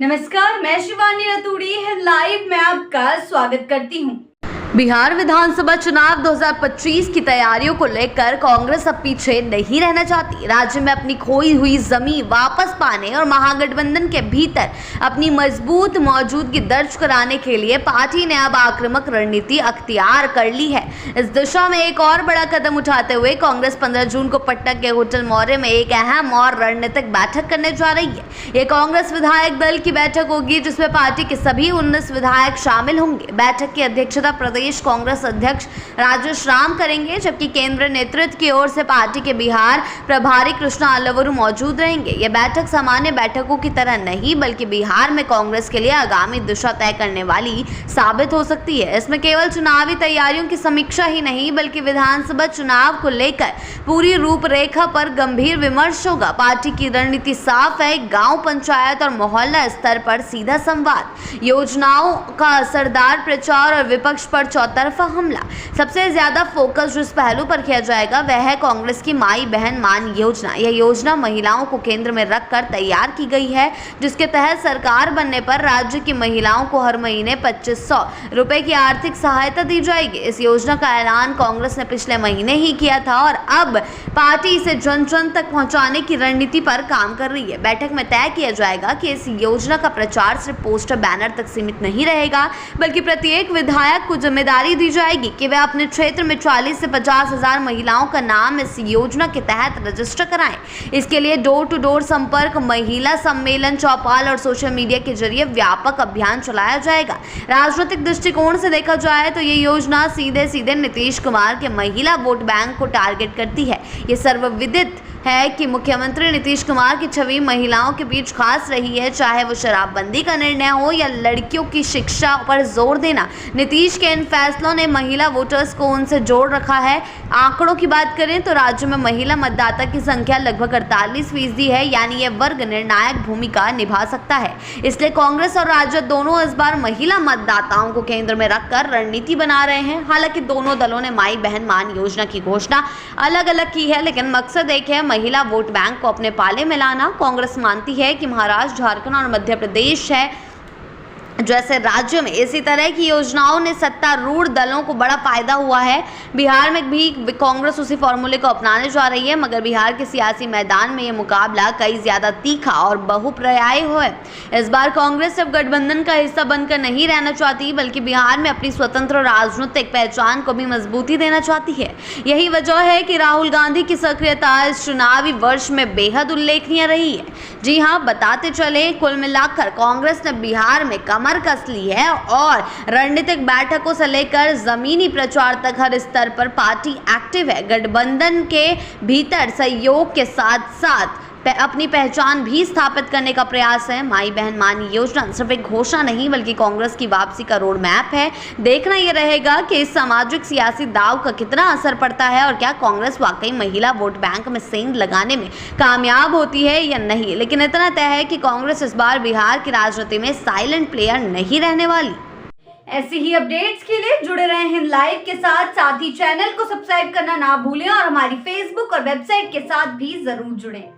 नमस्कार, मैं शिवानी रतूड़ी लाइव में आपका स्वागत करती हूँ। बिहार विधानसभा चुनाव 2025 की तैयारियों को लेकर कांग्रेस अब पीछे नहीं रहना चाहती। राज्य में अपनी खोई हुई जमीन वापस पाने और महागठबंधन के भीतर अपनी मजबूत मौजूदगी दर्ज कराने के लिए पार्टी ने अब आक्रामक रणनीति अख्तियार कर ली है। इस दिशा में एक और बड़ा कदम उठाते हुए कांग्रेस 15 जून को पटना के होटल मौर्य में एक अहम और रणनीतिक बैठक करने जा रही है। ये कांग्रेस विधायक दल की बैठक होगी जिसमें पार्टी के सभी 19 विधायक शामिल होंगे। बैठक की अध्यक्षता प्रदेश कांग्रेस अध्यक्ष राजेश राम करेंगे, जबकि केंद्रीय नेतृत्व की ओर से पार्टी के बिहार प्रभारी कृष्णा अल्लवरू मौजूद रहेंगे। यह बैठक सामान्य बैठकों की तरह नहीं बल्कि बिहार में कांग्रेस के लिए आगामी दिशा तय करने वाली साबित हो सकती है। इसमें केवल चुनावी तैयारियों की समीक्षा ही नहीं बल्कि विधानसभा चुनाव को लेकर पूरी रूपरेखा पर गंभीर विमर्श होगा। पार्टी की रणनीति साफ है, गांव, पंचायत और मोहल्ला स्तर पर सीधा संवाद, योजनाओं का असरदार प्रचार और विपक्ष पर चौतरफा हमला। सबसे ज्यादा फोकस जिस पहलू पर किया जाएगा वह है कांग्रेस की माई बहन मान योजना। यह योजना महिलाओं को केंद्र में रखकर तैयार की गई है, जिसके तहत सरकार बनने पर राज्य की महिलाओं को हर महीने 2500 रुपए की आर्थिक सहायता दी जाएगी। इस योजना का ऐलान कांग्रेस ने पिछले महीने ही किया था और अब पार्टी इसे जन जन तक पहुंचाने की रणनीति पर काम कर रही है। बैठक में तय किया जाएगा कि इस योजना का प्रचार सिर्फ पोस्टर बैनर तक सीमित नहीं रहेगा बल्कि प्रत्येक विधायक को जिम्मेदारी दी जाएगी कि वे अपने क्षेत्र में 40 से 50 हजार महिलाओं का नाम इस योजना के तहत रजिस्टर कराएं। इसके लिए डोर टू डोर संपर्क, महिला सम्मेलन, चौपाल और सोशल मीडिया के जरिए व्यापक अभियान चलाया जाएगा। राजनीतिक दृष्टिकोण से देखा जाए तो ये योजना सीधे सीधे नीतीश कुमार के महिला वोट बैंक को टारगेट करती है। ये सर्वविदित है कि मुख्यमंत्री नीतीश कुमार की छवि महिलाओं के बीच खास रही है, चाहे वो शराबबंदी का निर्णय हो या लड़कियों की शिक्षा पर जोर देना। नीतीश के इन फैसलों ने महिला वोटर्स को उनसे जोड़ रखा है। आंकड़ों की बात करें तो राज्य में महिला मतदाता की संख्या लगभग 48% है, यानी यह वर्ग निर्णायक भूमिका निभा सकता है। इसलिए कांग्रेस और राजद दोनों इस बार महिला मतदाताओं को केंद्र में रखकर रणनीति बना रहे हैं। हालांकि दोनों दलों ने माई बहन मान योजना की घोषणा अलग अलग की है, लेकिन मकसद एक है, महिला वोट बैंक को अपने पाले में लाना। कांग्रेस मानती है कि महाराष्ट्र, झारखंड और मध्य प्रदेश है जैसे राज्यों में इसी तरह की योजनाओं ने सत्तारूढ़ दलों को बड़ा फायदा हुआ है। बिहार में भी कांग्रेस उसी फॉर्मूले को अपनाने जा रही है, मगर बिहार के सियासी मैदान में यह मुकाबला कई ज्यादा तीखा और बहुपर्यायी हुआ है। इस बार कांग्रेस सिर्फ गठबंधन का हिस्सा बनकर नहीं रहना चाहती बल्कि बिहार में अपनी स्वतंत्र राजनीतिक पहचान को भी मजबूती देना चाहती है। यही वजह है कि राहुल गांधी की सक्रियता इस चुनावी वर्ष में बेहद उल्लेखनीय रही है। जी हाँ, बताते चले, कुल मिलाकर कांग्रेस ने बिहार में कमर कस ली है और रणनीतिक बैठकों से लेकर जमीनी प्रचार तक हर स्तर पर पार्टी एक्टिव है। गठबंधन के भीतर सहयोग के साथ साथ अपनी पहचान भी स्थापित करने का प्रयास है। माई बहन मान योजना सिर्फ एक घोषणा नहीं बल्कि कांग्रेस की वापसी का रोड मैप है। देखना यह रहेगा कि इस सामाजिक सियासी दाव का कितना असर पड़ता है और क्या कांग्रेस वाकई महिला वोट बैंक में सेंध लगाने में कामयाब होती है या नहीं। लेकिन इतना तय है कि कांग्रेस इस बार बिहार की राजनीति में साइलेंट प्लेयर नहीं रहने वाली। ऐसी ही अपडेट्स के लिए जुड़े रहे हैं लाइव के साथ ही चैनल को सब्सक्राइब करना ना भूलें और हमारी फेसबुक और वेबसाइट के साथ भी जरूर जुड़ें।